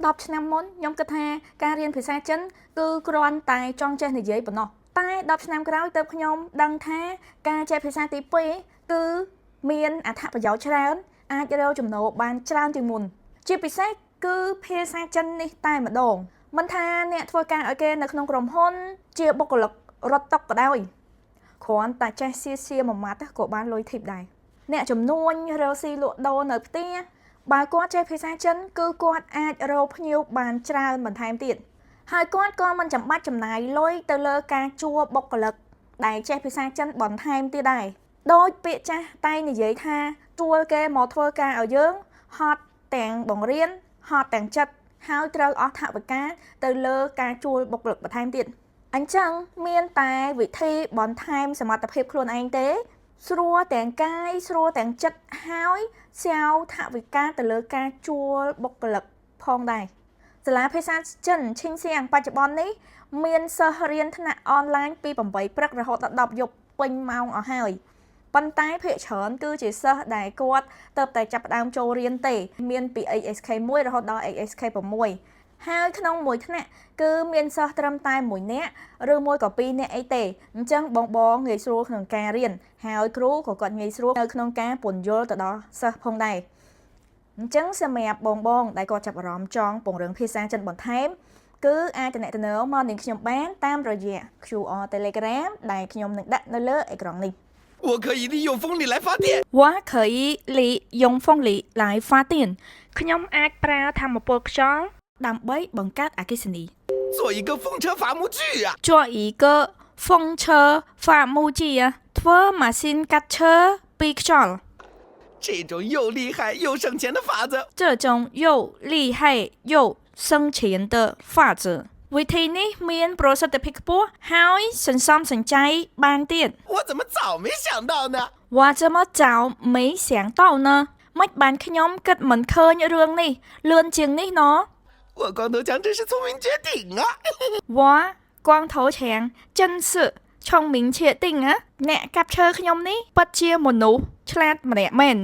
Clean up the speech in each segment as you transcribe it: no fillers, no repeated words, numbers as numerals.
10 ឆ្នាំមុនខ្ញុំគិតថាការរៀនភាសាចិនគឺគ្រាន់តែចង់ចេះនិយាយប៉ុណ្ណោះតែ10 ឆ្នាំក្រោយទើបខ្ញុំដឹងថាការចេះភាសាទី2គឺមានអត្ថប្រយោជន៍ច្រើនអាចរកចំណូលបានច្រើនជាងមុនជាពិសេសគឺភាសាចិននេះតែម្ដងមិនថាអ្នកធ្វើការឲ្យគេនៅក្នុងក្រុមហ៊ុនជាបុគ្គលិករត់តុក៏ដោយគ្រាន់តែចេះសៀមួយម៉ាត់ក៏បានលុយធីបដែរអ្នកចំនួនរកស៊ីលក់ដូរនៅផ្ទះបើគាត់ចេះភាសាចិនគឺគាត់អាចរកភ្ញៀវបានច្រើនបន្ថែមទៀតហើយគាត់ក៏មិនចាំបាច់ចំណាយលុយទៅលើការជួលបុគ្គលិកដែលចេះភាសាចិនបន្ថែមទៀតដែរដោយពាក្យចាស់តែនិយាយថាជួលគេមកធ្វើការឲ្យយើងហត់ទាំងបង្រៀនហត់ទាំងចិត្តហើយត្រូវអស់ថវិកាទៅលើការជួលបុគ្គលិកបន្ថែមទៀតអញ្ចឹងមានតែវិធីបន្ថែមសមត្ថភាពខ្លួនឯងទេស្រួលទាំងកាយស្រួលទាំងចិត្តហើយស្រាវថវិកាទៅលើការជួលបុគ្គលិកផងដែរសាលាភាសាចិនឈិងសៀងបច្ចុប្បន្ននេះមានសិស្សរៀនថ្នាក់អនឡាញពី8ព្រឹករហូតដល់10យប់ពេញម៉ោងអស់ហើយប៉ុន្តែភាគច្រើនគឺជាសិស្សដែលគាត់ទៅតែចាប់ផ្ដើមចូលរៀនទេមានពី ASK 1រហូតដល់ ASK 6ហើយក្នុងមួយថ្នាក់គឺមានសិស្សត្រឹមតែ1នាក់ឬមួយក៏2នាក់អីទេអញ្ចឹងបងងាយស្រួលក្នុងការរៀនហើយគ្រូក៏គាត់ងាយស្រួលនៅក្នុងការពន្យល់ទៅដល់សិស្សផងដែរអញ្ចឹងសម្រាប់បងដែលគាត់ចាប់អារម្មណ៍ចង់ពង្រឹងភាសាចិនបន្ថែមគឺអាចទំនាក់ទំនងមកនឹងខ្ញុំបានតាមរយៈ QR Telegram ដែលខ្ញុំនឹងដាក់នៅលើអេក្រង់នេះ我可以利用风力来发电。我可以利用风力来发电ខ្ញុំអាចប្រើធម្មពលខ្យល់ដើម្បីបង្កើតអគ្គិសនី做一个风车伐木锯啊做一个风车伐木锯ធ្វើម៉ាស៊ីនកាត់ឈើពីខ្យល់这种又厉害又省钱的法子这种又厉害又省钱的法子វិធីនេះមានប្រសិទ្ធភាពខ្ពស់ហើយសន្សំសំចៃបានទៀត我怎么早没想到呢我怎么早没想到呢មិនបានខ្ញុំគិតមិនឃើញរឿងនេះលឿនជាងនេះណ我光头强真是聪明绝顶啊我光头强真是聪明绝顶啊អ្នកកាប់ឈើខ្ញុំនេះពិតជាមនុស្សឆ្លាតម្នាក់មែន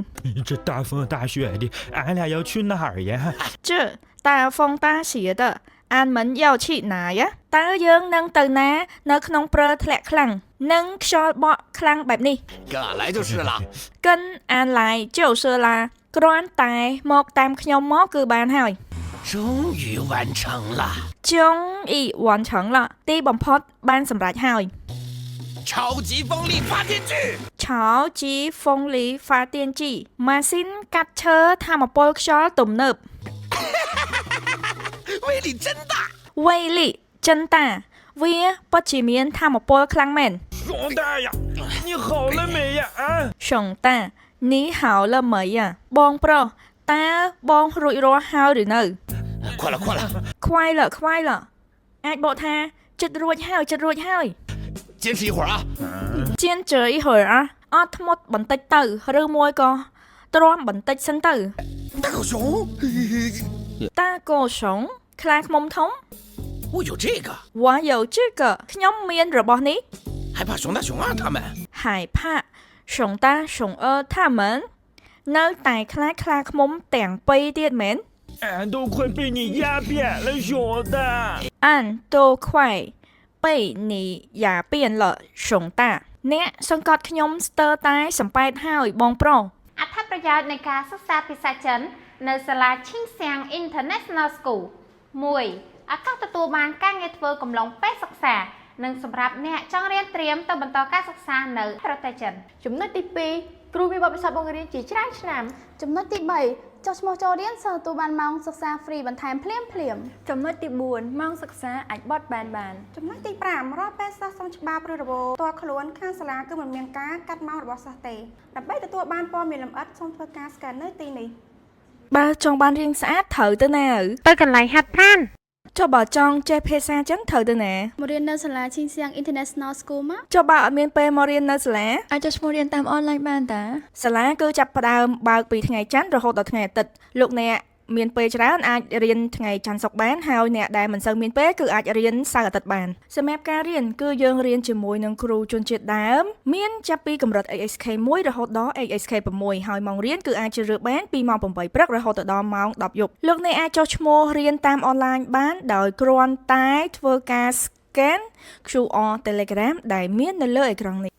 这大风大雪的俺俩要去哪儿呀这大风大雪的អានមិនយកឈីណាយតើយើងនឹងទៅណានៅក្នុងព្រៃធ្លាក់ខ្លាំងនិងខ្យល់បក់ខ្លាំងបែបនេះ跟俺来就是了跟俺来就是啦គ្រាន់តែមកតាមខ្ញុំមកគឺបានហើយ终于完成了终于完成了ទីបំផុតបានសម្រេចហើយ超级风力发电锯超级风力发电机ម៉ាស៊ីនកាត់ឈើធម្មពលខ្យល់ទំនើប威力真大威力真大វាពិតជាមានធម្មពលខ្លាំងមែន熊大呀你好了没呀啊熊大你好了没呀បងប្រុសតើបងរួចរាល់ហើយឬនៅ快了快了快了快了អាចបកថាចិត្តរួចហើយ坚持一会儿啊坚持一会儿啊អត់ធ្មត់បន្តិចទៅឬមួយក៏ទ្រាំបន្តិចសិនទៅ大狗熊តាកោ熊ខ្លាឃ្មុំធំ我有这个我有这个ខ្ញុំមានរបស់នេះ害怕熊大熊二他们害怕熊大熊二他们នៅតែខ្លាចខ្លាឃ្មុំទាំងពីរទៀតមែន俺都快被你压扁了熊大俺都快被你压扁了熊大អ្នកសង្កត់ខ្ញុំស្ទើរតែសំប៉ែតហើយបងប្រុសអត្ថប្រយោជន៍នៃការសិក្សាភាសាចិននៅសាលាឈិងសៀង International School 1. ឱកាសទទួលបានការងារធ្វើកំឡុងពេលសិក្សានិងសម្រាប់អ្នកចង់រៀនត្រៀមទៅបន្តការសិក្សានៅប្រទេសចិនចំណុចទី2គ្រូមានបទពិសោធន៍បង្រៀនជាច្រើនឆ្នាំចំណុចទី3ចុះឈ្មោះចូលរៀនសិស្សទទួលបានម៉ោងសិក្សាហ្វ្រីបន្ថែមភ្លាមចំណុចទី4ម៉ោងសិក្សាអាចបត់បានចំណុចទី5រាល់ពេលសិស្សសុំច្បាប់ឬរបបផ្ទាល់ខ្លួនខាងសាលាគឺមិនមានការកាត់ម៉ោងរបស់សិស្សទេដើម្បីទទួលបានព័ត៌មានលម្អិតសូមធ្វើការ scan នៅទីនេះបើចង់បានរៀនស្អាតត្រូវទៅណាទៅកន្លែងហាត់ប្រាណចុះបើចង់ចេះភាសាចិនត្រូវទៅណាមករៀននៅសាលាឈិងសៀង International School មកចុះបើអត់មានពេលមករៀននៅសាលាអាចចុះឈ្មោះរៀនតាមអនឡាញបានតាសាលាគឺចាប់ផ្ដើមបើកពីថ្ងៃច័ន្ទរហូតដល់ថ្ងៃអាទិត្យលោកអ្នក មានពេលច្រើនអាចរៀនថ្ងៃច័ន្ទសុក្របានហើយអ្នកដែលមិនសូវមានពេលគឺអាចរៀនសៅរ៍អាទិត្យបានសម្រាប់ការរៀនគឺយើងរៀនជាមួយនឹងគ្រូជនជាតិដើមមានចាប់ពីកម្រិត ASK 1រហូតដល់ ASK 6ហើយម៉ោងរៀនគឺអាចជ្រើសរើសបានពីម៉ោង8ព្រឹករហូតដល់ម៉ោង10យប់លោកអ្នកអាចចុះឈ្មោះរៀនតាមអនឡាញបានដោយគ្រាន់តែធ្វើការ scan QR Telegram ដែលមាននៅលើអេក្រង់នេះ